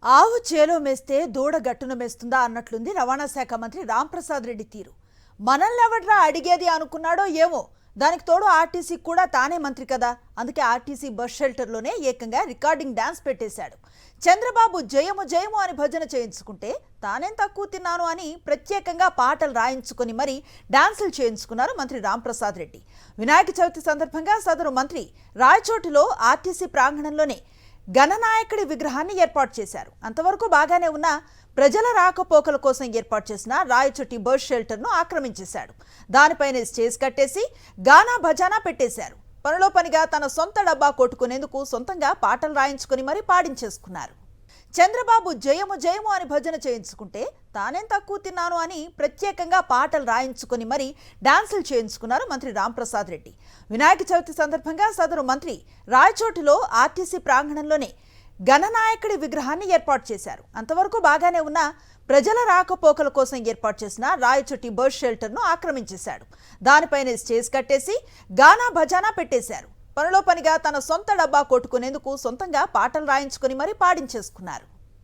ఆవు చేలో మేస్తే దూడ గట్టున మేస్తుందా అన్నట్లుంది రవాణా శాఖ మంత్రి రాంప్రసాద్ రెడ్డి తీరు. మనల్ని ఎవడ్రా అడిగేది అనుకున్నాడో ఏమో. దానికి తోడు ఆర్టీసీ కూడా తానే మంత్రి కదా, అందుకే ఆర్టీసీ బస్ షెల్టర్లోనే ఏకంగా రికార్డింగ్ డాన్స్ పెట్టేశాడు. చంద్రబాబు జయము జయము అని భజన చేయించుకుంటే తానేం తక్కువ తిన్నాను అని ప్రత్యేకంగా పాటలు రాయించుకొని మరీ డాన్సులు చేయించుకున్నారు మంత్రి రాంప్రసాద్ రెడ్డి. వినాయక చవితి సందర్భంగా సదరు మంత్రి రాయచోటిలో ఆర్టీసీ ప్రాంగణంలోనే గణనాయకుడి విగ్రహాన్ని ఏర్పాటు చేశారు. అంతవరకు బాగానే ఉన్న ప్రజల రాకపోకల కోసం ఏర్పాటు చేసిన రాయచోటి బస్ షెల్టర్ను ఆక్రమించేశాడు. దానిపైన స్టేజ్ కట్టేసి గానా భజానా పెట్టేశారు. పనిలో పనిగా తన సొంత డబ్బా కొట్టుకునేందుకు సొంతంగా పాటలు రాయించుకొని మరీ పాడించేసుకున్నారు. చంద్రబాబు జయము జయము అని భజన చేయించుకుంటే తానేం తక్కువ తిన్నాను అని ప్రత్యేకంగా పాటలు రాయించుకొని మరీ డాన్సులు చేయించుకున్నారు మంత్రి రాంప్రసాద్ రెడ్డి. వినాయక చవితి సందర్భంగా సదరు మంత్రి రాయచోటిలో ఆర్టీసీ ప్రాంగణంలోనే గణనాయకుడి విగ్రహాన్ని ఏర్పాటు చేశారు. అంతవరకు బాగానే ఉన్న ప్రజల రాకపోకల కోసం ఏర్పాటు చేసిన రాయచోటి బస్ షెల్టర్ను ఆక్రమించేశాడు. దానిపైన స్టేజ్ కట్టేసి గానా భజానా పెట్టేశారు. పనిలో పనిగా తన సొంత డబ్బా కొట్టుకునేందుకు సొంతంగా పాటలు రాయించుకొని మరీ పాడించేసుకున్నారు.